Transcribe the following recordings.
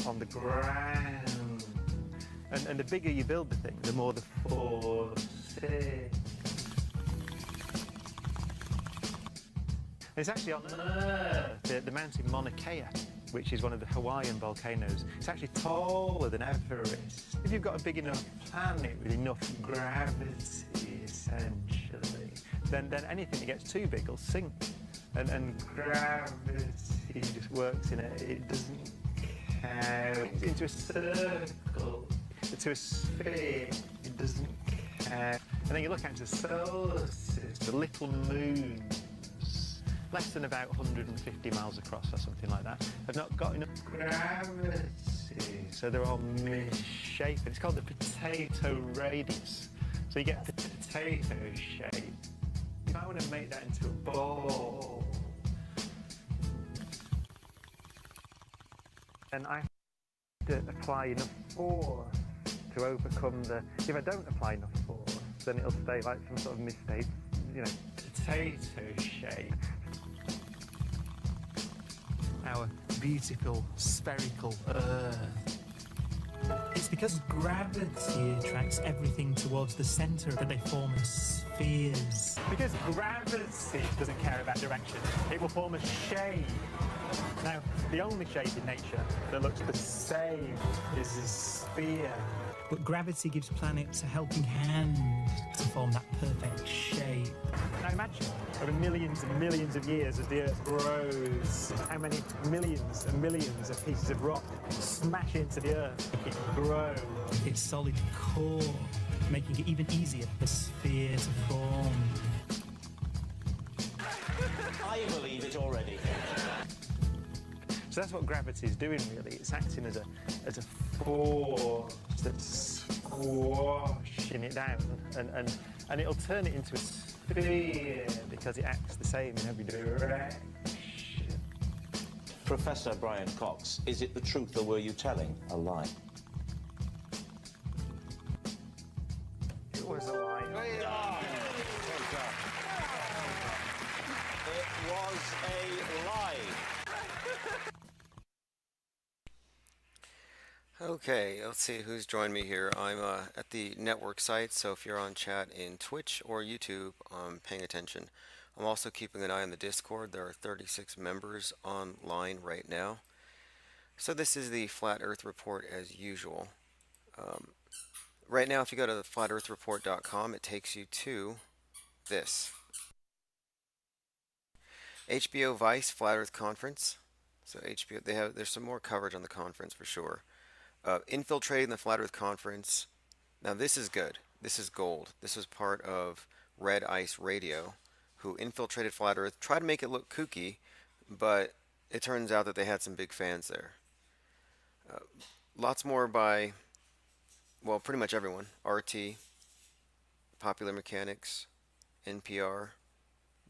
on the ground. And the bigger you build the thing, the more the force is. It's actually on Earth, the mountain Mauna Kea, which is one of the Hawaiian volcanoes. It's actually taller than Everest. If you've got a big enough planet with enough gravity, essentially, then anything that gets too big will sink. And gravity just works in it. It doesn't count into a circle, to a sphere. It doesn't count. And then you look out into the solar system, the little moons, less than about 150 miles across or something like that, have not got enough gravity, so they're all misshapen. It's called the potato radius. So you get the potato shape. If I want to make that into a ball, then I have to apply enough force to overcome the... If I don't apply enough force, then it'll stay like some sort of mistake, you know, potato shape. Our beautiful spherical Earth. It's because gravity attracts everything towards the centre that they form as spheres. Because gravity doesn't care about direction, it will form a shape. Now, the only shape in nature that looks the same is a sphere. But gravity gives planets a helping hand to form that perfect shape. Now imagine, over millions and millions of years as the Earth grows, how many millions and millions of pieces of rock smash into the Earth, make it grow. Its solid core, making it even easier for a sphere to form. I believe it already. So that's what gravity is doing, really. It's acting as a force that's squashing it down, and it'll turn it into a sphere because it acts the same in every direction. Professor Brian Cox, is it the truth or were you telling a lie? It was a lie. It was a lie. Okay, let's see who's joined me here. I'm at the network site, so if you're on chat in Twitch or YouTube, I'm paying attention. I'm also keeping an eye on the Discord. There are 36 members online right now. So this is the Flat Earth Report as usual. Right now, if you go to flatearthreport.com, it takes you to this. HBO Vice Flat Earth Conference. So HBO, there's some more coverage on the conference for sure. Infiltrating the Flat Earth Conference. Now this is good. This is gold. This was part of Red Ice Radio, who infiltrated Flat Earth, tried to make it look kooky, but it turns out that they had some big fans there. Lots more by, well, pretty much everyone. RT, Popular Mechanics, NPR,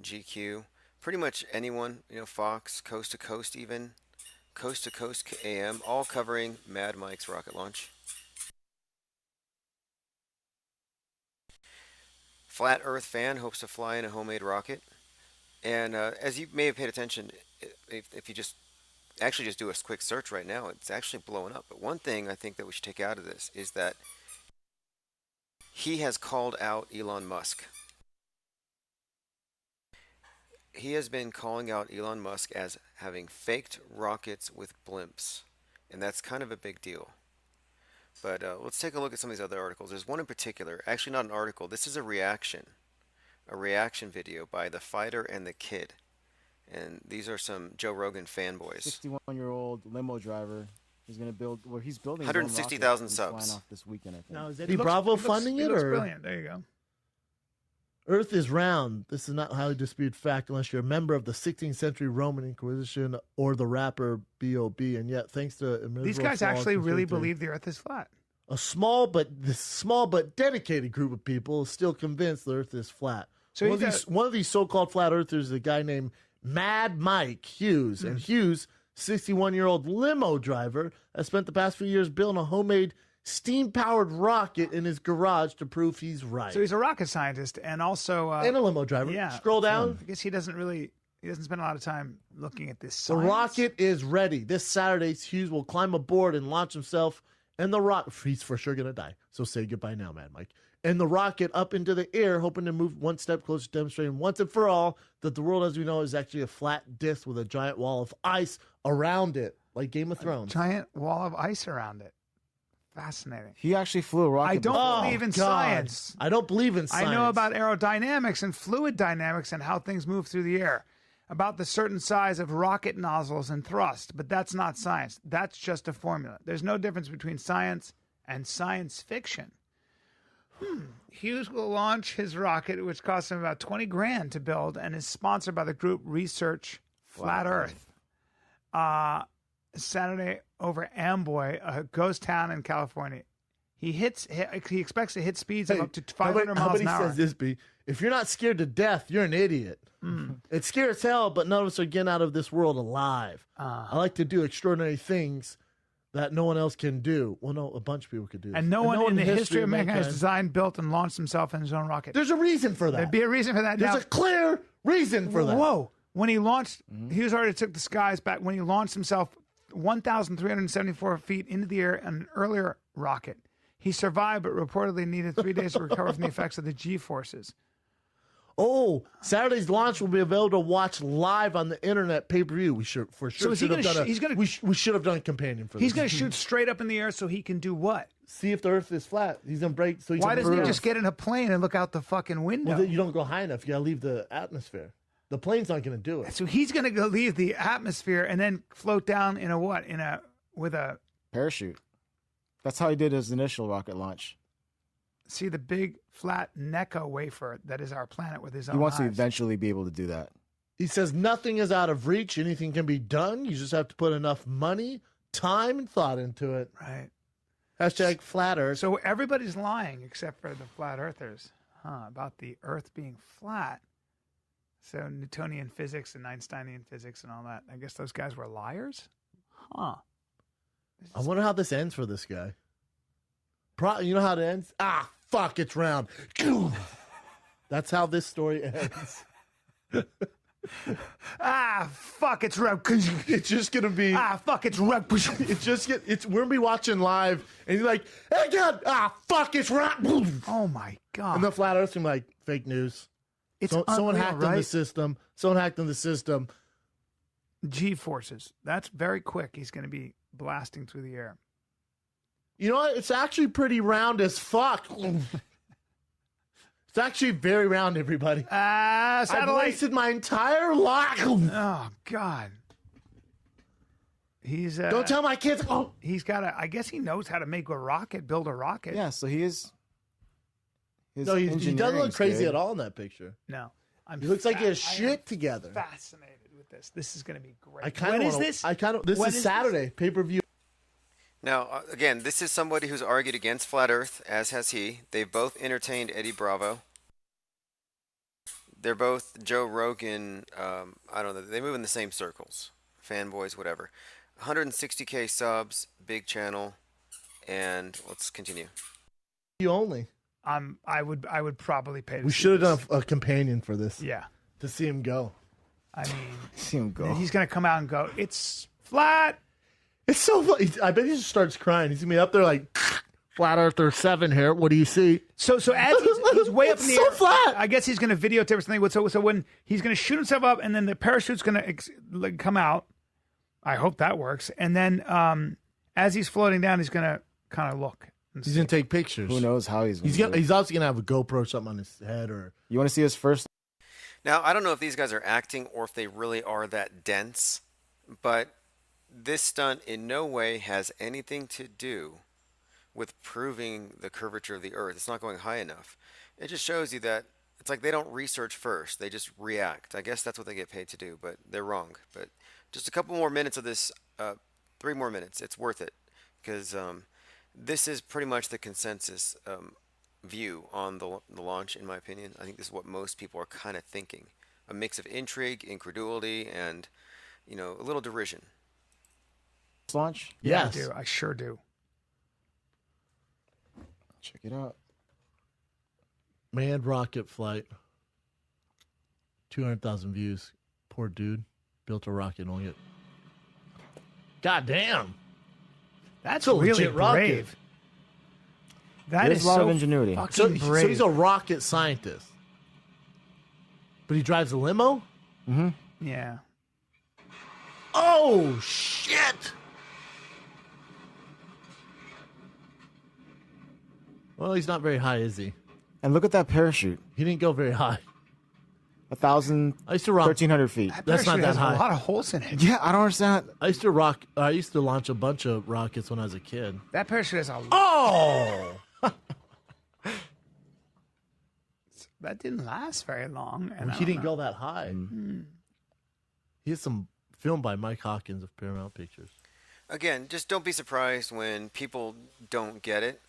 GQ, pretty much anyone, you know, Fox, Coast to Coast even. Coast to Coast AM, all covering Mad Mike's rocket launch. Flat Earth fan hopes to fly in a homemade rocket. And as you may have paid attention, if you just do a quick search right now, it's actually blowing up. But one thing I think that we should take out of this is that he has called out Elon Musk. He has been calling out Elon Musk as having faked rockets with blimps, and that's kind of a big deal. But let's take a look at some of these other articles. There's one in particular, actually not an article, this is a reaction video by The Fighter and the Kid. And these are some Joe Rogan fanboys. 61-year-old limo driver is going to build, well, he's building 160,000 subs. flying off this weekend, I think. Now, is Eddie Bravo funding it, or? Brilliant. There you go. Earth is round. This is not a highly disputed fact unless you're a member of the 16th century Roman Inquisition or the rapper B.O.B. And yet, thanks to these guys actually really believe the Earth is flat. A small but dedicated group of people is still convinced the Earth is flat. So one of these so-called flat earthers is a guy named Mad Mike Hughes. And Hughes, 61-year-old limo driver, has spent the past few years building a homemade steam-powered rocket in his garage to prove he's right. So he's a rocket scientist and also... and a limo driver. Yeah. Scroll down. I guess he doesn't really... He doesn't spend a lot of time looking at this The science. rocket is ready. This Saturday, Hughes will climb aboard and launch himself and the rocket. He's for sure going to die. So say goodbye now, Mad Mike. And the rocket up into the air, hoping to move one step closer to demonstrating once and for all that the world as we know is actually a flat disc with a giant wall of ice around it, like Game of Thrones. Giant wall of ice around it. Fascinating. He actually flew a rocket. I don't before. believe in God. science. I don't believe in science. I know about aerodynamics and fluid dynamics and how things move through the air, about the certain size of rocket nozzles and thrust, but that's not science. That's just a formula. There's no difference between science and science fiction. Hughes will launch his rocket, which costs him about 20 grand to build, and is sponsored by the group Research Flat Earth. Saturday over Amboy, a ghost town in California. He expects to hit speeds of up to 500 miles an hour. Says this, B. If you're not scared to death, you're an idiot. It's scary as hell, but none of us are getting out of this world alive. I like to do extraordinary things that no one else can do. Well, no, a bunch of people could do this. And no one in the history of mankind has designed, built, and launched himself in his own rocket. There's a reason for that. There'd be a reason for that. There's a clear reason for that. Whoa. When he launched, Hughes already took the skies back. When he launched himself 1,374 feet into the air on an earlier rocket, he survived but reportedly needed 3 days to recover from the effects of the G-forces. Oh, Saturday's launch will be available to watch live on the internet pay-per-view. We should for sure. So is he should have gonna done we should have done a companion for this. He's going to shoot straight up in the air so he can do what? See if the Earth is flat. He's gonna break. So Why doesn't he just get in a plane and look out the fucking window? Well, you don't go high enough. You gotta leave the atmosphere. The plane's not gonna do it. So he's going to go leave the atmosphere and then float down in a what? With a parachute. That's how he did his initial rocket launch. See the big flat Necco wafer that is our planet with his own He wants to eyes. eventually be able to do that. He says nothing is out of reach. Anything can be done. You just have to put enough money, time, and thought into it. Right. Hashtag flat Earth. So everybody's lying except for the flat earthers, about the Earth being flat. So Newtonian physics and Einsteinian physics and all that. I guess those guys were liars? Huh. I wonder how this ends for this guy. You know how it ends? Ah, fuck, it's round. That's how this story ends. Fuck, it's round. It's just gonna be. Fuck, it's round. We're gonna be watching live, and he's like, "Hey, God, fuck, it's round." Oh my God. And the flat Earth's gonna be like, fake news. Someone hacked in the system. Someone hacked in the system. G-forces. That's very quick. He's going to be blasting through the air. You know what? It's actually pretty round as fuck. It's actually very round, everybody. Satellite. I've wasted my entire life. Oh, God. He's don't tell my kids. Oh. He's got to, I guess he knows how to make a rocket, build a rocket. Yeah, so he is. He doesn't look crazy at all in that picture. No. He looks like he has shit together. Fascinated with this. This is going to be great. This is Saturday, pay-per-view. Now, again, this is somebody who's argued against Flat Earth, as has he. They've both entertained Eddie Bravo. They're both Joe Rogan, I don't know, they move in the same circles. Fanboys, whatever. 160K subs, big channel, and let's continue. You only. I would probably pay. We should have done a companion for this. Yeah. To see him go. I mean, see him go. He's gonna come out and go, "It's flat." It's so funny. I bet he just starts crying. He's gonna be up there like, "Flat Earther 7 here. What do you see?" So as he's way up in the so air, flat. I guess he's gonna videotape something. So when he's gonna shoot himself up, and then the parachute's gonna come out. I hope that works. And then as he's floating down, he's gonna kind of look. He's gonna take pictures. Who knows how he's gonna he's also gonna have a GoPro or something on his head, or you want to see his first. Now, I don't know if these guys are acting or if they really are that dense, but this stunt in no way has anything to do with proving the curvature of the Earth. It's not going high enough. It just shows you that it's like they don't research first. They just react. I guess that's what they get paid to do, but they're wrong. But just a couple more minutes of this, 3 more minutes. It's worth it because this is pretty much the consensus view on the launch, in my opinion. I think this is what most people are kind of thinking. A mix of intrigue, incredulity, and, a little derision. Launch? Yeah, yes. I sure do. Check it out. Manned rocket flight. 200,000 views. Poor dude. Built a rocket and only get... God damn. That's a really legit rocket. brave. That There's is a lot so of ingenuity. fucking So brave. he's a rocket scientist. But he drives a limo? Yeah. Oh, shit! Well, he's not very high, is he? And look at that parachute. He didn't go very high. 1,000, I used to rock. 1,300 feet. That's not parachute that has high. a lot of holes in it. Yeah, I don't understand. I used to launch a bunch of rockets when I was a kid. That parachute has a Oh! That didn't last very long. And He didn't go that high. He has some film by Mike Hawkins of Paramount Pictures. Again, just don't be surprised when people don't get it,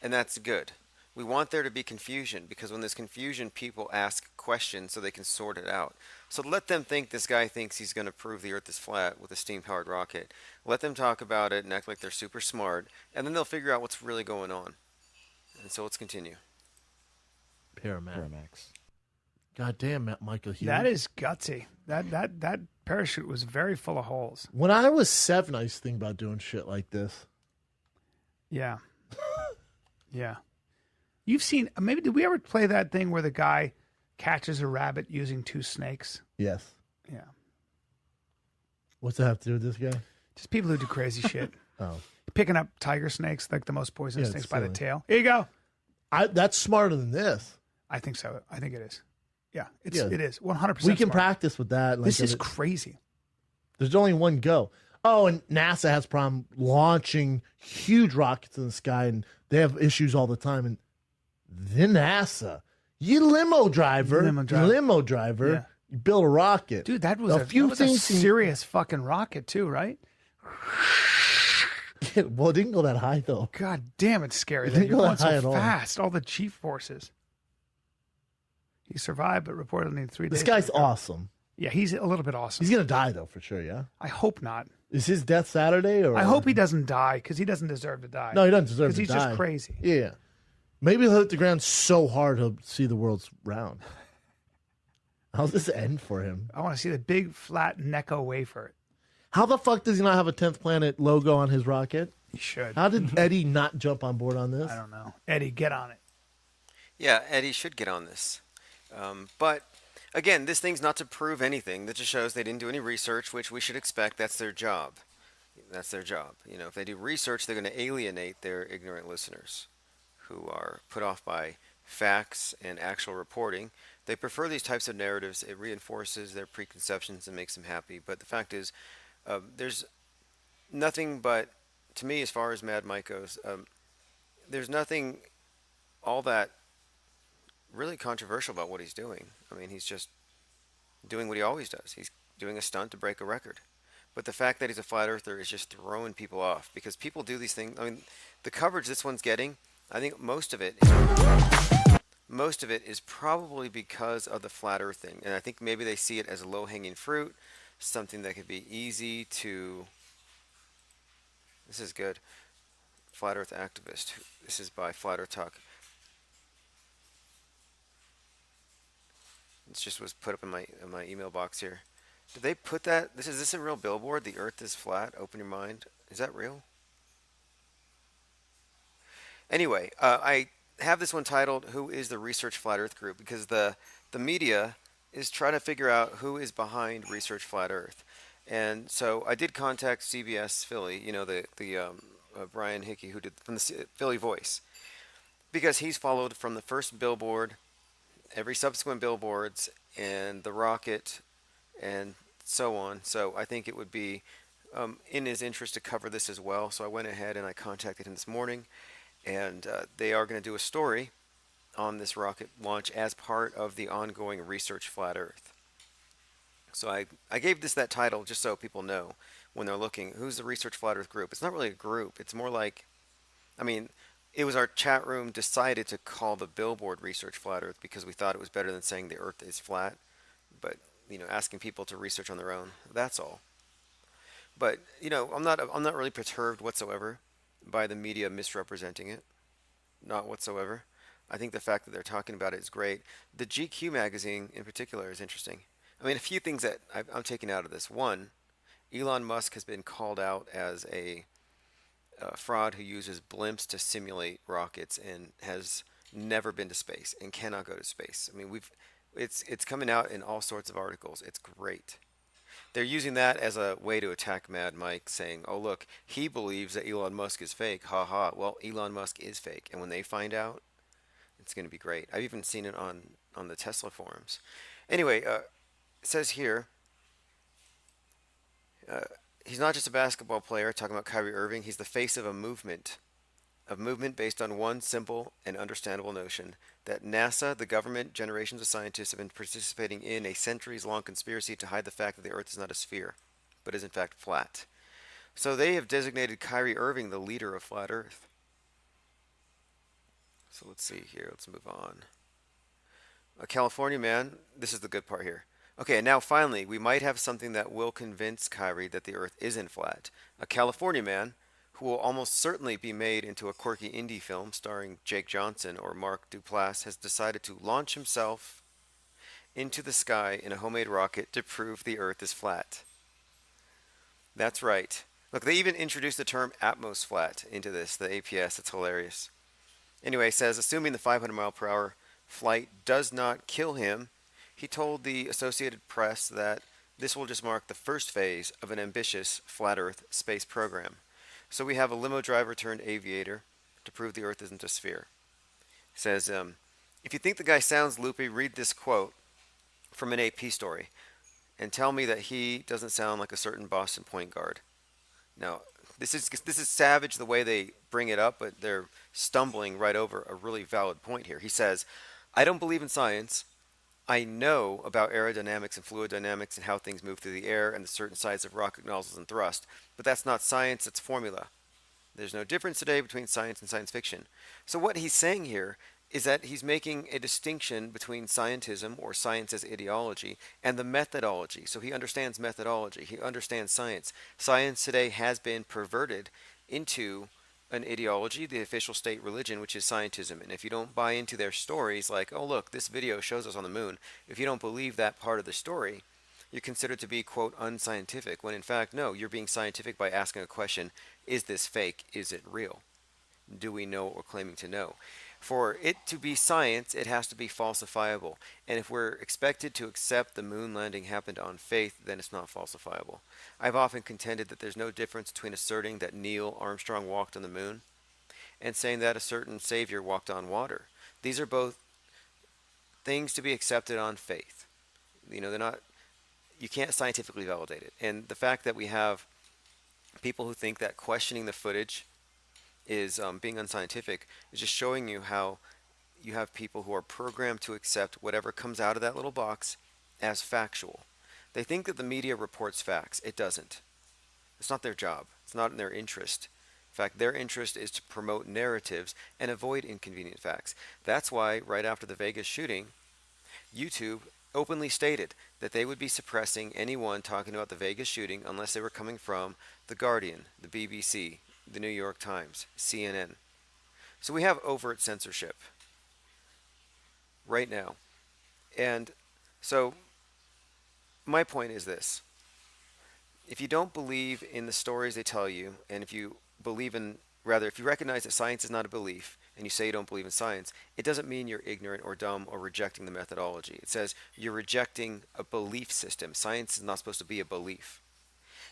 and that's good. We want there to be confusion, because when there's confusion, people ask questions so they can sort it out. So let them think this guy thinks he's going to prove the Earth is flat with a steam-powered rocket. Let them talk about it and act like they're super smart, and then they'll figure out what's really going on. And so let's continue. Paramax. God damn, Michael Hughes. That is gutsy. That parachute was very full of holes. When I was 7, I used to think about doing shit like this. Yeah. Yeah. You've seen, maybe, did we ever play that thing where the guy catches a rabbit using 2 snakes? Yes. Yeah. What's that have to do with this guy? Just people who do crazy shit. Oh. Picking up tiger snakes, like the most poisonous Yeah, snakes, it's by the silly. tail. Here you go. That's smarter than this. I think so. I think it is. Yeah, it Yeah. is 100%. We can smart. practice with that. This is crazy. There's only one go. Oh, and NASA has a problem launching huge rockets in the sky, and they have issues all the time. And then NASA, you limo driver, Yeah. you build a rocket. Dude, that was a serious fucking rocket too, right? Well, it didn't go that high, though. God damn, it's scary. It That didn't you're go going that high at so all. fast. All the chief forces. He survived, but reportedly needed 3 days. This guy's to recover. awesome. Yeah, he's a little bit awesome. He's going to die, though, for sure, yeah? I hope not. Is his death Saturday? Or I hope he doesn't die because he doesn't deserve to die. No, he doesn't deserve to die. Because he's just crazy. Yeah. Maybe he'll hit the ground so hard he'll see the world's round. How's this end for him? I want to see the big flat Necco wafer. How the fuck does he not have a 10th Planet logo on his rocket? He should. How did Eddie not jump on board on this? I don't know. Eddie, get on it. Yeah, Eddie should get on this. But again, this thing's not to prove anything. That just shows they didn't do any research, which we should expect. That's their job. That's their job. You know, if they do research, they're going to alienate their ignorant listeners who are put off by facts and actual reporting. They prefer these types of narratives. It reinforces their preconceptions and makes them happy. But the fact is, there's nothing but, to me, as far as Mad Mike goes, there's nothing all that really controversial about what he's doing. I mean, he's just doing what he always does. He's doing a stunt to break a record. But the fact that he's a flat earther is just throwing people off, because people do these things. I mean, the coverage this one's getting, I think most of it is probably because of the flat earth thing. And I think maybe they see it as a low-hanging fruit, something that could be easy to... This is good. Flat Earth activist. This is by Flat Earth Talk. This just was put up in my email box here. Did they put that? Is this a real billboard? The Earth is flat. Open your mind. Is that real? Anyway, I have this one titled "Who is the Research Flat Earth Group?" because the media is trying to figure out who is behind Research Flat Earth. And so I did contact CBS Philly, you know, the Brian Hickey, who did from the Philly Voice, because he's followed from the first billboard, every subsequent billboards, and the rocket, and so on. So I think it would be in his interest to cover this as well. So I went ahead and I contacted him this morning, and they are going to do a story on this rocket launch as part of the ongoing Research Flat Earth. So I gave this that title just so people know when they're looking, who's the Research Flat Earth Group? It's not really a group. It's more like, I mean, it was our chat room decided to call the billboard Research Flat Earth because we thought it was better than saying the Earth is flat. But, you know, asking people to research on their own, that's all. But, you know, I'm not really perturbed whatsoever by the media misrepresenting it. Not whatsoever. I think the fact that they're talking about it is great. The GQ magazine in particular is interesting. I mean, a few things that I'm taking out of this. One, Elon Musk has been called out as a fraud who uses blimps to simulate rockets and has never been to space and cannot go to space. I mean, it's coming out in all sorts of articles. It's great. They're using that as a way to attack Mad Mike, saying, "Oh look, he believes that Elon Musk is fake." Ha ha. Well, Elon Musk is fake, and when they find out, it's going to be great. I've even seen it on the Tesla forums. Anyway, it says here. He's not just a basketball player, talking about Kyrie Irving. He's the face of a movement based on one simple and understandable notion that NASA, the government, generations of scientists have been participating in a centuries-long conspiracy to hide the fact that the Earth is not a sphere, but is in fact flat. So they have designated Kyrie Irving the leader of Flat Earth. So let's see here. Let's move on. A California man, this is the good part here. Okay, now finally, we might have something that will convince Kyrie that the Earth isn't flat. A California man, who will almost certainly be made into a quirky indie film starring Jake Johnson or Mark Duplass, has decided to launch himself into the sky in a homemade rocket to prove the Earth is flat. That's right. Look, they even introduced the term Atmos flat into this, the APS. It's hilarious. Anyway, it says, assuming the 500 mile per hour flight does not kill him, he told the Associated Press that this will just mark the first phase of an ambitious flat Earth space program. So we have a limo driver turned aviator to prove the Earth isn't a sphere. It says, if you think the guy sounds loopy, read this quote from an AP story and tell me that he doesn't sound like a certain Boston point guard. Now, this is savage the way they bring it up, but they're stumbling right over a really valid point here. He says, I don't believe in science. I know about aerodynamics and fluid dynamics and how things move through the air and the certain size of rocket nozzles and thrust, but that's not science, it's formula. There's no difference today between science and science fiction. So what he's saying here is that he's making a distinction between scientism, or science as ideology, and the methodology. So he understands methodology. He understands science. Science today has been perverted into an ideology, the official state religion, which is scientism. And if you don't buy into their stories, like, oh look, this video shows us on the moon, if you don't believe that part of the story, you're considered to be, quote, unscientific, when in fact, no, you're being scientific by asking a question, is this fake? Is it real? Do we know what we're claiming to know? For it to be science, it has to be falsifiable. And if we're expected to accept the moon landing happened on faith, then it's not falsifiable. I've often contended that there's no difference between asserting that Neil Armstrong walked on the moon and saying that a certain savior walked on water. These are both things to be accepted on faith. You know, they're not, you can't scientifically validate it. And the fact that we have people who think that questioning the footage is being unscientific is just showing you how you have people who are programmed to accept whatever comes out of that little box as factual. They think that the media reports facts. It doesn't. It's not their job. It's not in their interest. In fact, their interest is to promote narratives and avoid inconvenient facts. That's why right after the Vegas shooting, YouTube openly stated that they would be suppressing anyone talking about the Vegas shooting unless they were coming from The Guardian, the BBC, the New York Times, CNN. So we have overt censorship right now. And so my point is this. If you don't believe in the stories they tell you, and if you believe in, rather, if you recognize that science is not a belief, and you say you don't believe in science, it doesn't mean you're ignorant or dumb or rejecting the methodology. It says you're rejecting a belief system. Science is not supposed to be a belief.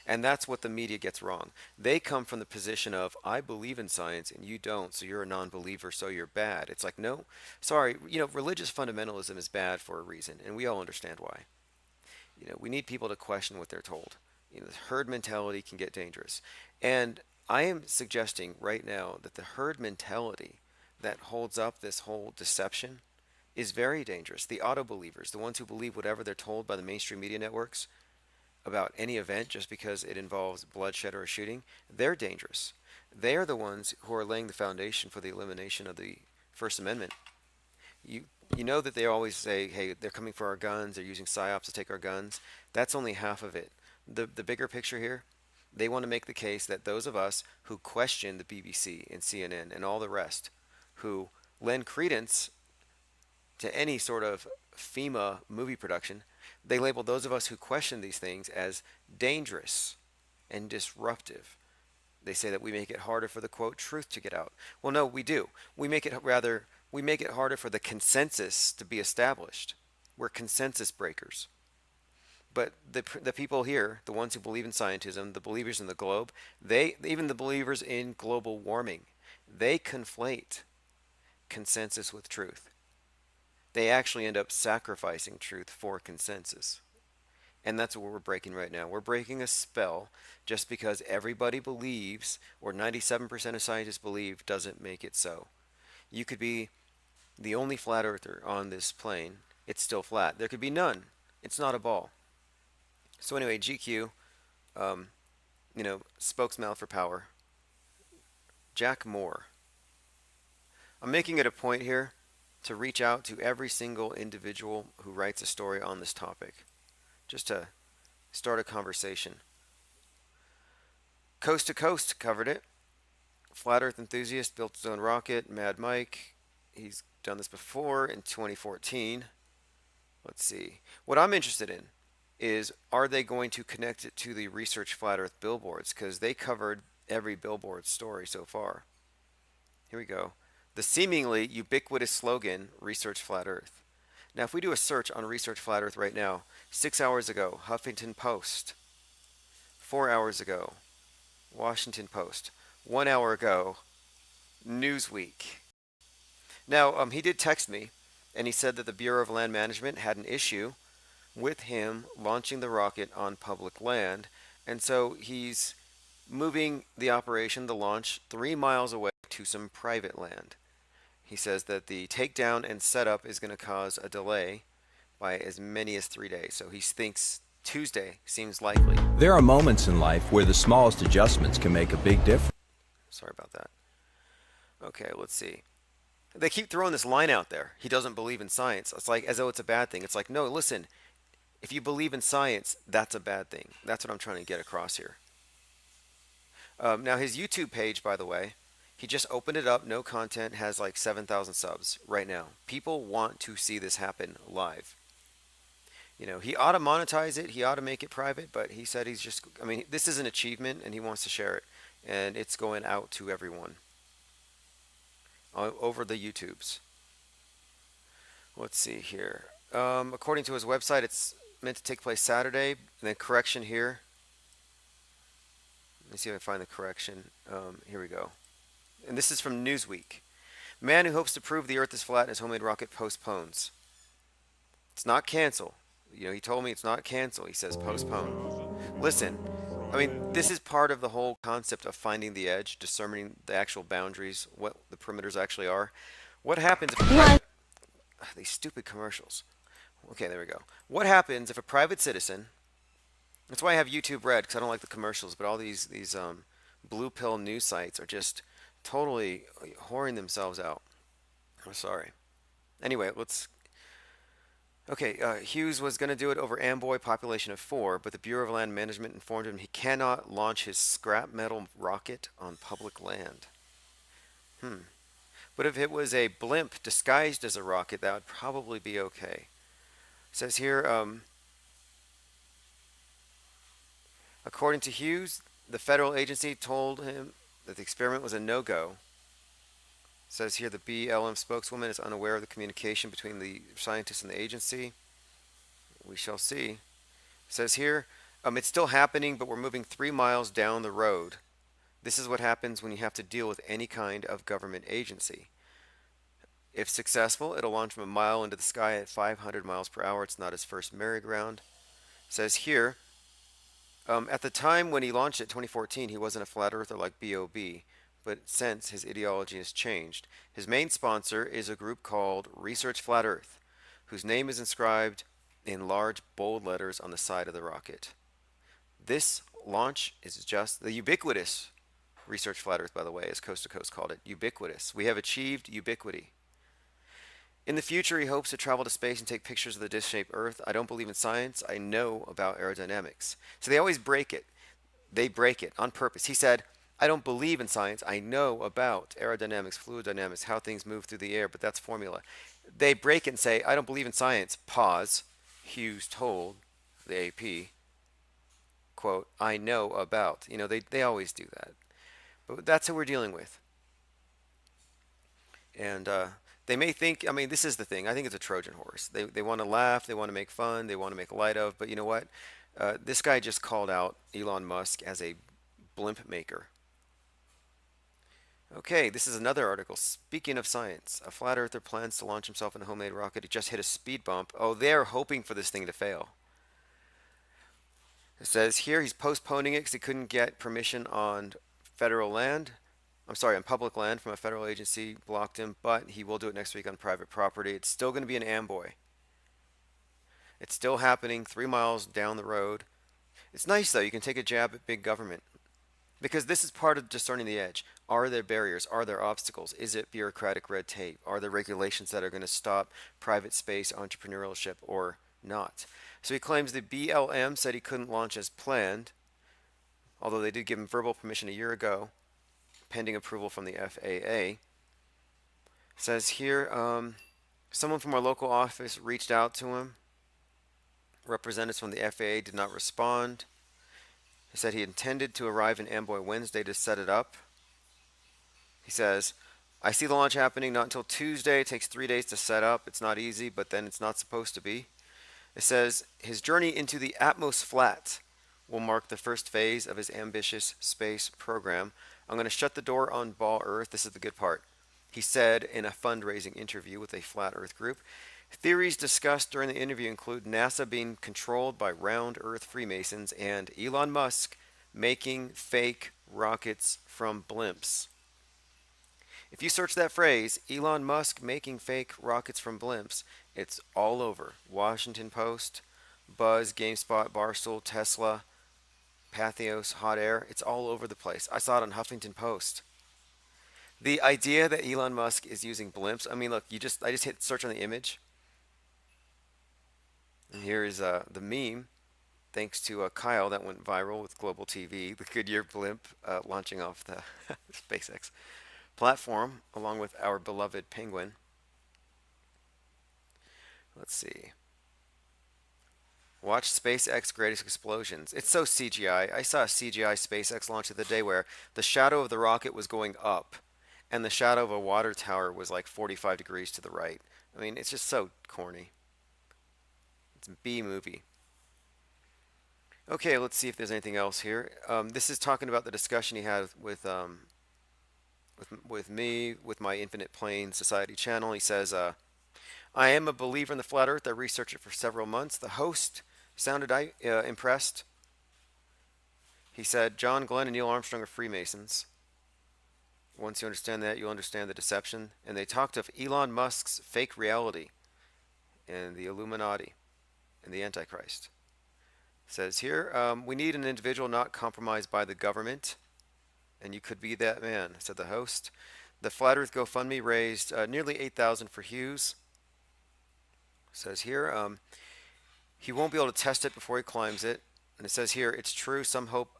And that's what the media gets wrong. They come from the position of, I believe in science and you don't, so you're a non-believer, so you're bad. It's like, no, sorry, you know, religious fundamentalism is bad for a reason, and we all understand why. You know, we need people to question what they're told. You know, the herd mentality can get dangerous. And I am suggesting right now that the herd mentality that holds up this whole deception is very dangerous. The auto-believers, the ones who believe whatever they're told by the mainstream media networks about any event just because it involves bloodshed or a shooting, they're dangerous. They are the ones who are laying the foundation for the elimination of the First Amendment. You know that they always say, hey, they're coming for our guns, they're using psyops to take our guns. That's only half of it. The bigger picture here, they want to make the case that those of us who question the BBC and CNN and all the rest, who lend credence to any sort of FEMA movie production, They label those of us who question these things as dangerous and disruptive. They say that we make it harder for the quote truth to get out. Well, no, we do. We make it harder for the consensus to be established. We're consensus breakers. But the people here, the ones who believe in scientism, the believers in the globe, even the believers in global warming, they conflate consensus with truth. They actually end up sacrificing truth for consensus. And that's what we're breaking right now. We're breaking a spell. Just because everybody believes, or 97% of scientists believe, doesn't make it so. You could be the only flat earther on this plane. It's still flat. There could be none. It's not a ball. So anyway, GQ, spokesman for power, Jack Moore. I'm making it a point here to reach out to every single individual who writes a story on this topic, just to start a conversation. Coast to Coast covered it. Flat Earth enthusiast built his own rocket. Mad Mike, he's done this before in 2014. Let's see. What I'm interested in is, are they going to connect it to the Research Flat Earth billboards? Because they covered every billboard story so far. Here we go. The seemingly ubiquitous slogan, Research Flat Earth. Now, if we do a search on Research Flat Earth right now, 6 hours ago, Huffington Post. 4 hours ago, Washington Post. 1 hour ago, Newsweek. Now, he did text me, and he said that the Bureau of Land Management had an issue with him launching the rocket on public land, and so he's moving the operation, the launch, 3 miles away to some private land. He says that the takedown and setup is going to cause a delay by as many as 3 days. So he thinks Tuesday seems likely. There are moments in life where the smallest adjustments can make a big difference. Sorry about that. Okay, let's see. They keep throwing this line out there. He doesn't believe in science. It's like as though it's a bad thing. It's like, no, listen, if you believe in science, that's a bad thing. That's what I'm trying to get across here. Now, his YouTube page, by the way, he just opened it up, no content, has like 7,000 subs right now. People want to see this happen live. You know, he ought to monetize it, he ought to make it private, but he said he's just, this is an achievement and he wants to share it. And it's going out to everyone over the YouTubes. Let's see here. According to his website, it's meant to take place Saturday. And then correction here. Let me see if I find the correction. Here we go. And this is from Newsweek. Man who hopes to prove the Earth is flat in his homemade rocket postpones. It's not cancel. You know, he told me it's not cancel. He says postpone. Listen, this is part of the whole concept of finding the edge, discerning the actual boundaries, what the perimeters actually are. What happens if these stupid commercials. Okay, there we go. What happens if a private citizen, that's why I have YouTube Red, because I don't like the commercials, but all these blue pill news sites are just totally whoring themselves out. I'm sorry. Anyway, Hughes was going to do it over Amboy, population of 4, but the Bureau of Land Management informed him he cannot launch his scrap metal rocket on public land. But if it was a blimp disguised as a rocket, that would probably be okay. It says here, according to Hughes, the federal agency told him that the experiment was a no-go. It says here the BLM spokeswoman is unaware of the communication between the scientists and the agency. We shall see. It says here, it's still happening, but we're moving 3 miles down the road. This is what happens when you have to deal with any kind of government agency. If successful, it'll launch from a mile into the sky at 500 miles per hour. It's not his first merry-go-round. It says here, at the time when he launched it, 2014, he wasn't a flat earther like B.O.B., but since his ideology has changed. His main sponsor is a group called Research Flat Earth, whose name is inscribed in large bold letters on the side of the rocket. This launch is just the ubiquitous Research Flat Earth, by the way, as Coast to Coast called it. Ubiquitous. We have achieved ubiquity. In the future, he hopes to travel to space and take pictures of the disc-shaped Earth. I don't believe in science. I know about aerodynamics. So they always break it. They break it on purpose. He said, I don't believe in science. I know about aerodynamics, fluid dynamics, how things move through the air, but that's formula. They break it and say, I don't believe in science. Pause. Hughes told the AP, quote, I know about. You know, they always do that. But that's who we're dealing with. And they may think, I mean, this is the thing. I think it's a Trojan horse. They want to laugh, they want to make fun, they want to make light of. But you know what? This guy just called out Elon Musk as a blimp maker. Okay, this is another article. Speaking of science, a flat earther plans to launch himself in a homemade rocket. He just hit a speed bump. Oh, they're hoping for this thing to fail. It says here he's postponing it because he couldn't get permission on federal land. I'm sorry, on public land from a federal agency blocked him, but he will do it next week on private property. It's still going to be an amboy. It's still happening 3 miles down the road. It's nice, though. You can take a jab at big government. Because this is part of discerning the edge. Are there barriers? Are there obstacles? Is it bureaucratic red tape? Are there regulations that are going to stop private space entrepreneurship or not? So he claims the BLM said he couldn't launch as planned, although they did give him verbal permission a year ago, pending approval from the FAA. It says here, someone from our local office reached out to him. Representatives from the FAA did not respond. He said he intended to arrive in Amboy Wednesday to set it up. He says, I see the launch happening not until Tuesday. It takes 3 days to set up. It's not easy, but then it's not supposed to be. It says his journey into the Atmos Flat will mark the first phase of his ambitious space program. I'm going to shut the door on Ball Earth. This is the good part. He said in a fundraising interview with a flat Earth group. Theories discussed during the interview include NASA being controlled by round Earth Freemasons and Elon Musk making fake rockets from blimps. If you search that phrase, Elon Musk making fake rockets from blimps, it's all over. Washington Post, Buzz, GameSpot, Barstool, Tesla, Pathos, Hot Air. It's all over the place. I saw it on Huffington Post. The idea that Elon Musk is using blimps, I mean, look, I just hit search on the image. And here is the meme, thanks to Kyle, that went viral with Global TV, the Goodyear blimp launching off the SpaceX platform, along with our beloved penguin. Let's see. Watch SpaceX Greatest Explosions. It's so CGI. I saw a CGI SpaceX launch of the day where the shadow of the rocket was going up, and the shadow of a water tower was like 45 degrees to the right. I mean, it's just so corny. It's a B movie. Okay, let's see if there's anything else here. This is talking about the discussion he had with me, with my Infinite Plane Society channel. He says, I am a believer in the flat earth. I researched it for several months. The host sounded impressed. He said, John Glenn and Neil Armstrong are Freemasons. Once you understand that, you'll understand the deception. And they talked of Elon Musk's fake reality and the Illuminati and the Antichrist. It says here, we need an individual not compromised by the government. And you could be that man, said the host. The Flat Earth GoFundMe raised nearly $8,000 for Hughes. It says here, he won't be able to test it before he climbs it. And it says here, it's true, some hope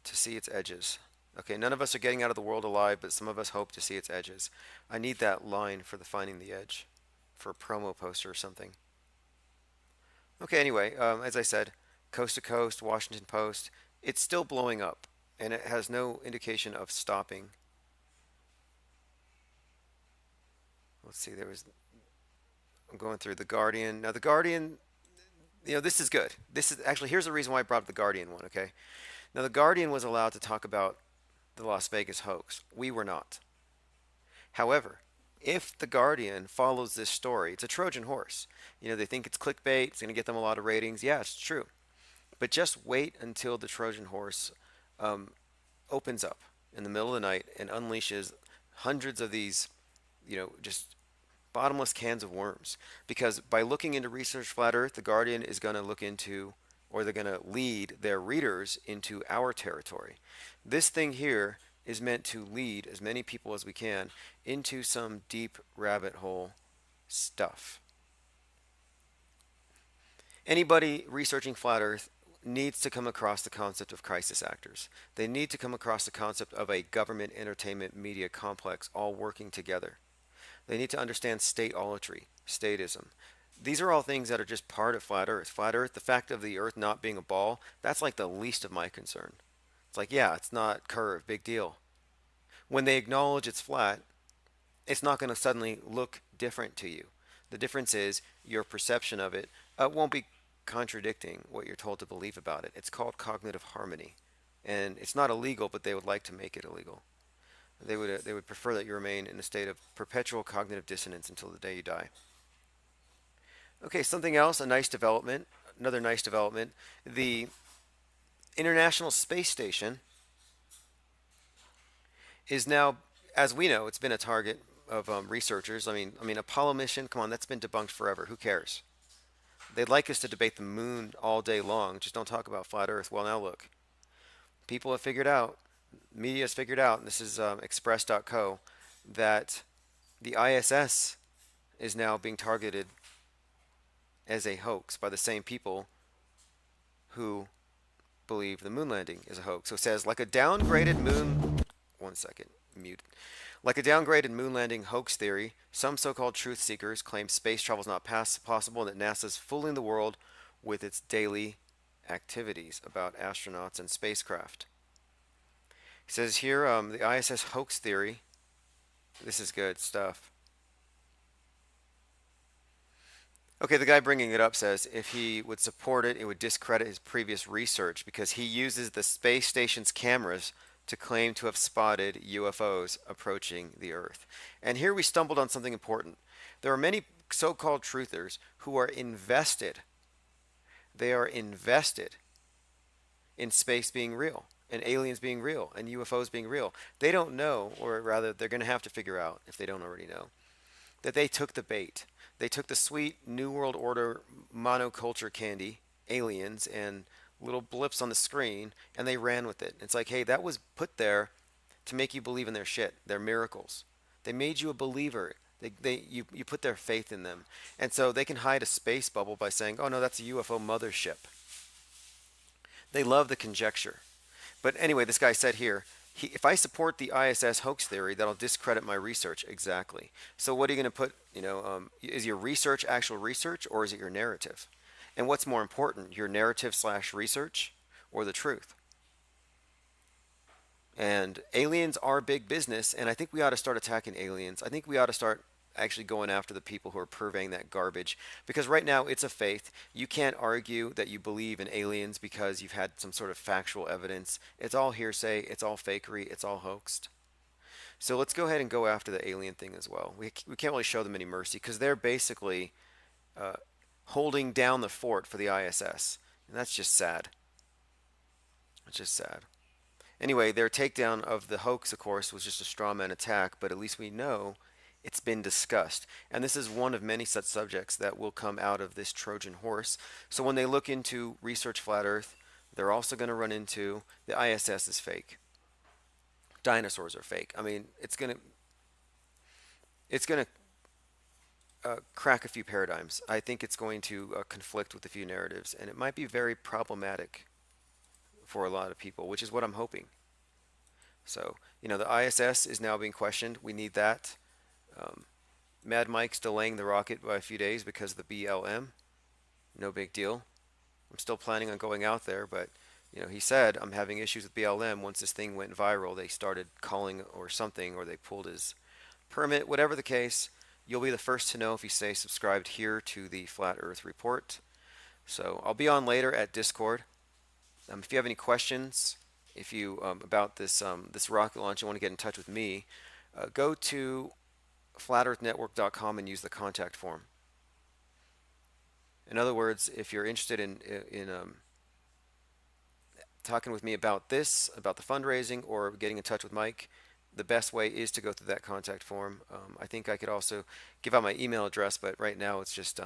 to see its edges. Okay, none of us are getting out of the world alive, but some of us hope to see its edges. I need that line for the Finding the Edge, for a promo poster or something. Okay, anyway, as I said, coast to coast, Washington Post, it's still blowing up, and it has no indication of stopping. Let's see, I'm going through The Guardian. Now, The Guardian, this is good. This is actually, here's the reason why I brought up The Guardian one, okay? Now, The Guardian was allowed to talk about the Las Vegas hoax. We were not. However, if The Guardian follows this story, it's a Trojan horse. They think it's clickbait, it's going to get them a lot of ratings. Yeah, it's true. But just wait until the Trojan horse opens up in the middle of the night and unleashes hundreds of these, just bottomless cans of worms. Because by looking into Research Flat Earth, The Guardian is going to look into, or they're going to lead their readers into our territory. This thing here is meant to lead as many people as we can into some deep rabbit hole stuff. Anybody researching Flat Earth needs to come across the concept of crisis actors. They need to come across the concept of a government, entertainment, media complex all working together. They need to understand stateolatry, statism. these are all things that are just part of flat Earth. Flat Earth, the fact of the Earth not being a ball, that's like the least of my concern. It's like, yeah, it's not curved, big deal. When they acknowledge it's flat, it's not going to suddenly look different to you. The difference is your perception of it won't be contradicting what you're told to believe about it. It's called cognitive harmony. And it's not illegal, but they would like to make it illegal. They would prefer that you remain in a state of perpetual cognitive dissonance until the day you die. Okay, something else, a nice development, another nice development. The International Space Station is now, as we know, it's been a target of researchers. I mean, Apollo mission, come on, that's been debunked forever. Who cares? They'd like us to debate the moon all day long. Just don't talk about flat Earth. Well, now look, people have figured out, media has figured out, and this is express.co, that the ISS is now being targeted as a hoax by the same people who believe the moon landing is a hoax. So it says, like a downgraded moon, one second, mute. Like a downgraded moon landing hoax theory, some so-called truth seekers claim space travel is not possible and that NASA is fooling the world with its daily activities about astronauts and spacecraft. He says here, the ISS hoax theory, this is good stuff. Okay, the guy bringing it up says if he would support it, it would discredit his previous research because he uses the space station's cameras to claim to have spotted UFOs approaching the Earth. And here we stumbled on something important. There are many so-called truthers who are invested. They are invested in space being real, and aliens being real, and UFOs being real. They don't know, or rather they're going to have to figure out, if they don't already know, that they took the bait. They took the sweet New World Order monoculture candy, aliens, and little blips on the screen, and they ran with it. It's like, hey, that was put there to make you believe in their shit, their miracles. They made you a believer. You put their faith in them. And so they can hide a space bubble by saying, oh no, that's a UFO mothership. They love the conjecture. But anyway, this guy said here, if I support the ISS hoax theory, that'll discredit my research. Exactly. So what are you going to put, is your research actual research or is it your narrative? And what's more important, your narrative / research or the truth? And aliens are big business, and I think we ought to start attacking aliens. I think we ought to start actually going after the people who are purveying that garbage. Because right now it's a faith. You can't argue that you believe in aliens because you've had some sort of factual evidence. It's all hearsay. It's all fakery. It's all hoaxed. So let's go ahead and go after the alien thing as well. We can't really show them any mercy because they're basically holding down the fort for the ISS. And that's just sad. It's just sad. Anyway, their takedown of the hoax, of course, was just a straw man attack, but at least we know it's been discussed. And this is one of many such subjects that will come out of this Trojan horse. So when they look into research flat Earth, they're also going to run into the ISS is fake. Dinosaurs are fake. I mean, it's going to crack a few paradigms. I think it's going to conflict with a few narratives, and it might be very problematic for a lot of people, which is what I'm hoping. So, the ISS is now being questioned. We need that. Mad Mike's delaying the rocket by a few days because of the BLM. No big deal. I'm still planning on going out there, but he said I'm having issues with BLM. Once this thing went viral, they started calling or something, or they pulled his permit. Whatever the case, you'll be the first to know if you stay subscribed here to the Flat Earth Report. So I'll be on later at Discord. If you have any questions, if you about this rocket launch, you want to get in touch with me, go to flatearthnetwork.com and use the contact form. In other words, if you're interested in talking with me about this, about the fundraising, or getting in touch with Mike, the best way is to go through that contact form. I think I could also give out my email address, but right now it's just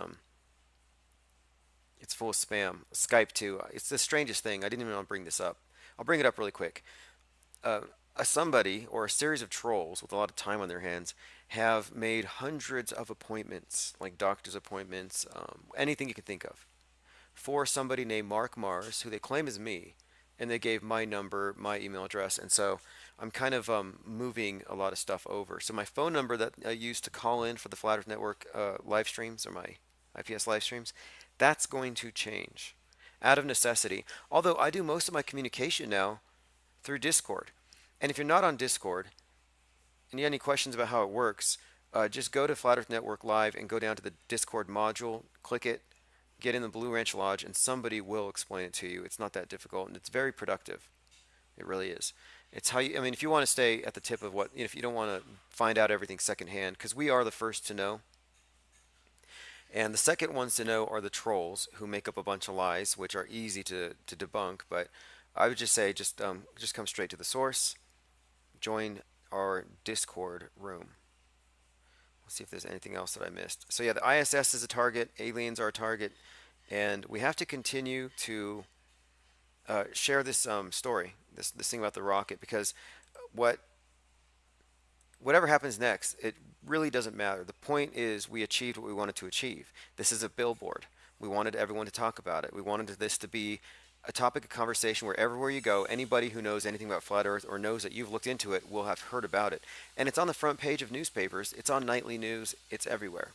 it's full of spam. Skype too. It's the strangest thing. I didn't even want to bring this up. I'll bring it up really quick. Somebody or a series of trolls with a lot of time on their hands have made hundreds of appointments, like doctor's appointments, anything you can think of, for somebody named Mark Mars, who they claim is me, and they gave my number, my email address, and so I'm kind of moving a lot of stuff over. So my phone number that I use to call in for the Flat Earth Network live streams, or my IPS live streams. That's going to change out of necessity. Although I do most of my communication now through Discord. And if you're not on Discord and you have any questions about how it works, just go to Flat Earth Network Live and go down to the Discord module, click it, get in the Blue Ranch Lodge, and somebody will explain it to you. It's not that difficult, and it's very productive. It really is. It's how you, I mean, if you want to stay at the tip of what, you know, if you don't want to find out everything secondhand, because we are the first to know. And the second ones to know are the trolls who make up a bunch of lies, which are easy to debunk. But I would just say, just come straight to the source. Join our Discord room. Let's see if there's anything else that I missed. So yeah, the ISS is a target, aliens are a target, and we have to continue to share this story, this thing about the rocket, because whatever happens next, it really doesn't matter. The point is we achieved what we wanted to achieve. This is a billboard. We wanted everyone to talk about it. We wanted this to be a topic of conversation where everywhere you go, anybody who knows anything about Flat Earth or knows that you've looked into it will have heard about it. And it's on the front page of newspapers. It's on nightly news. It's everywhere.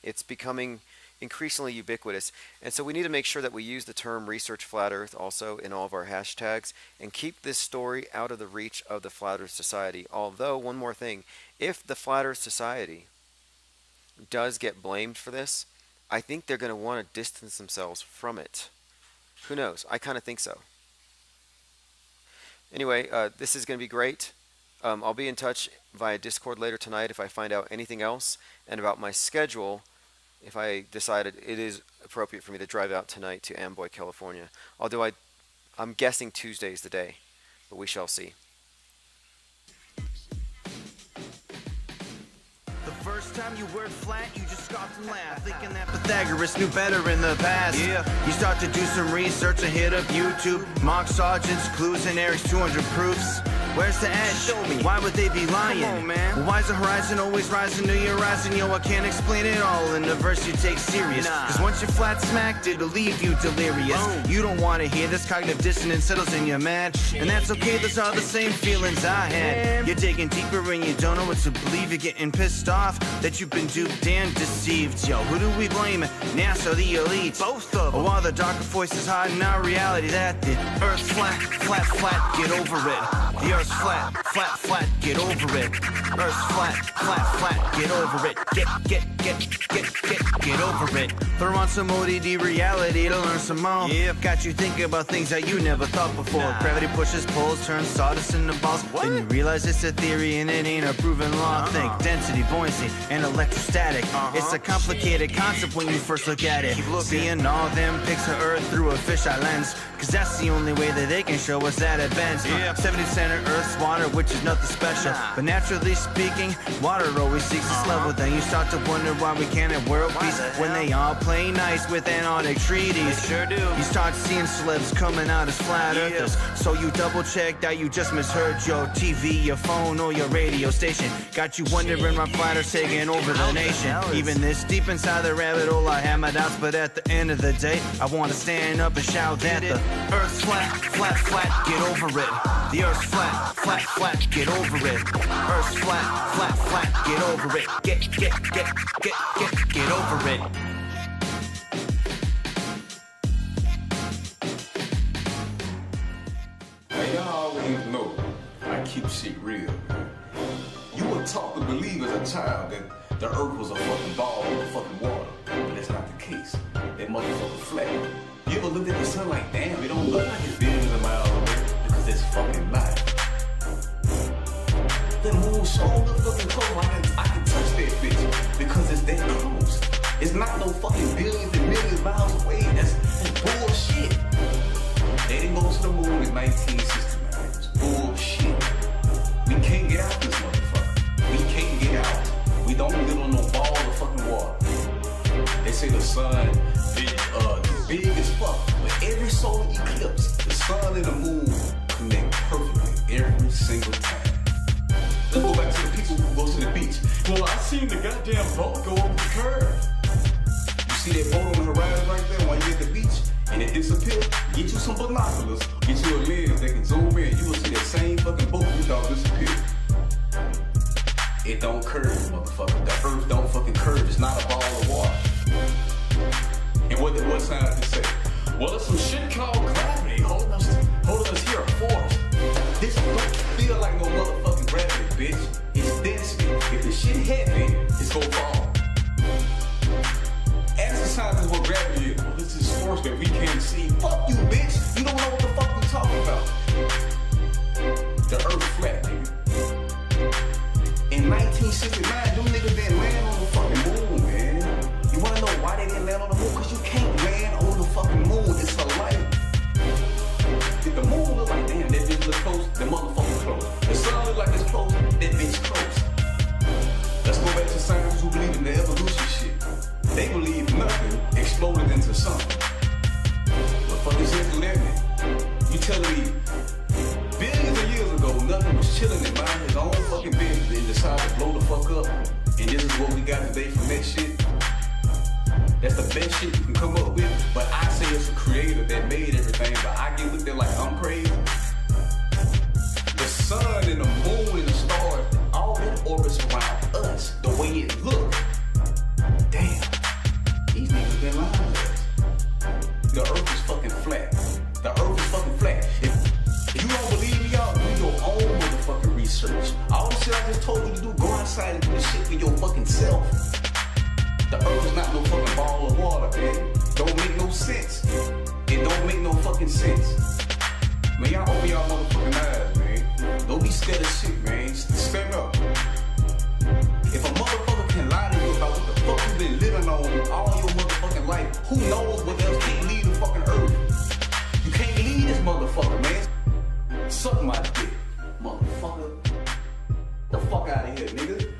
It's becoming increasingly ubiquitous. And so we need to make sure that we use the term Research Flat Earth also in all of our hashtags and keep this story out of the reach of the Flat Earth Society. Although, one more thing, if the Flat Earth Society does get blamed for this, I think they're going to want to distance themselves from it. Who knows? I kind of think so. Anyway, this is going to be great. I'll be in touch via Discord later tonight if I find out anything else, and about my schedule if I decided it is appropriate for me to drive out tonight to Amboy, California. Although I'm guessing Tuesday's the day, but we shall see. First time you word flat, you just scoffed and laughed, thinking that Pythagoras knew better in the past. Yeah, you start to do some research and hit up YouTube, Mark Sargent's clues and Eric's 200 proofs. Where's the edge? Show me. Why would they be lying? Come on, man. Well, why's the horizon always rising to your horizon? Yo, I can't explain it all in the verse you take serious. Cause once you're flat smacked, it'll leave you delirious. You don't want to hear this, cognitive dissonance settles in your mad. And that's okay, those are the same feelings I had. You're digging deeper and you don't know what to believe. You're getting pissed off that you've been duped and deceived. Yo, who do we blame? NASA or the elite? Both of them. Or are the darker voices hiding our reality that the Earth's flat, flat, flat, get over it. The Earth's flat, flat, flat, get over it. Earth's flat, flat, flat, get over it. Get over it. Throw on some ODD reality to learn some more. Yep. Got you thinking about things that you never thought before. Gravity pushes, pulls, turns sawdust into balls. Then you realize it's a theory and it ain't a proven law. Think density, buoyancy, and electrostatic. It's a complicated concept when you first look at it. Seeing all them pics of Earth through a fisheye lens, cause that's the only way that they can show us that it bends. 70% of Earth's water, which is nothing special. But naturally speaking, water always seeks its level. Then you start to wonder why we can't have world peace when they all play nice with Antarctic treaties. They sure do. You start seeing celebs coming out as flat earthers. So you double check that you just misheard your TV, your phone, or your radio station. Got you wondering why flat Earth's taking over the nation. Even this deep inside the rabbit hole, I have my doubts. But at the end of the day, I want to stand up and shout that the Earth's flat, flat, flat, get over it. The Earth's flat, flat, flat, get over it. Earth's flat, flat, flat, get over it. Get over it. Now y'all always know I keep shit real. You were taught to believe as a child that the Earth was a fucking ball of fucking water, but that's not the case. That motherfucker flat. You ever looked at the sun like, damn, it don't look like it's billions of miles away because it's fucking light. The moon so motherfucking close, I can touch that bitch because it's that close. It's not no fucking billions and millions of miles away. That's bullshit. They didn't go to the moon in 1969. It's bullshit. We can't get out this motherfucker. We can't get out. We don't live on no ball of fucking water. They say the sun big as fuck. But every solar eclipse, the sun and the moon connect perfectly every single time. Let's go back to the people who go to the beach. Well, I seen the goddamn boat go over the curve. You see that boat on the horizon right there while you're at the beach, and it disappears? Get you some binoculars, get you a lens that can zoom in. You will see that same fucking boat you thought disappeared. It don't curve, motherfucker. The Earth don't fucking curve. It's not a ball of water. And what scientists say? Well, there's some shit called gravity holding us here at force. This don't feel like no motherfucking gravity, bitch. It's density. If the shit heavy, it's gonna fall. Ask the scientists what gravity is. Well, this is force that we can't see. Fuck you, bitch. You don't know what the fuck we talking about. The earth flat, nigga. In 1969, them niggas didn't land on the fucking moon, man. You wanna know why they didn't land on the moon? Cause you can't land on the fucking moon. It's a light. If the moon look like, damn, that bitch look close, the motherfucker close. The sun look like it's close, that bitch close. Let's go back to scientists who believe in the evolution shit. They believe nothing exploded into something. What the fuck is this do that mean? You telling me billions of years ago, nothing was chilling and minding his own fucking business and decided to blow the fuck up, and this is what we got today from that shit? That's the best shit you can come up with, but I say it's a creator that made everything, but I get looked at like I'm crazy. The sun and the moon and the stars, all that orbits around us, the way it look. Damn, these niggas been lying to us. The earth is fucking flat. The earth is fucking flat. If you don't believe me, y'all, do your own motherfucking research. All the shit I just told you to do, go outside and do the shit for your fucking self. The earth is not no fucking ball of water, man. Don't make no sense. It don't make no fucking sense. Man, y'all open y'all motherfucking eyes, man. Don't be scared of shit, man. Stand up. If a motherfucker can lie to you about what the fuck you been living on all your motherfucking life, who knows what else can't leave the fucking earth? You can't leave this motherfucker, man. Suck my dick, motherfucker. The fuck out of here, nigga.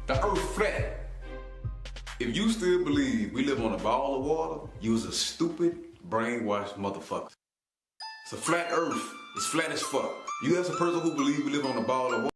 The earth flat. If you still believe we live on a ball of water, you's a stupid, brainwashed motherfucker. It's a flat earth. It's flat as fuck. You as a person who believes we live on a ball of water,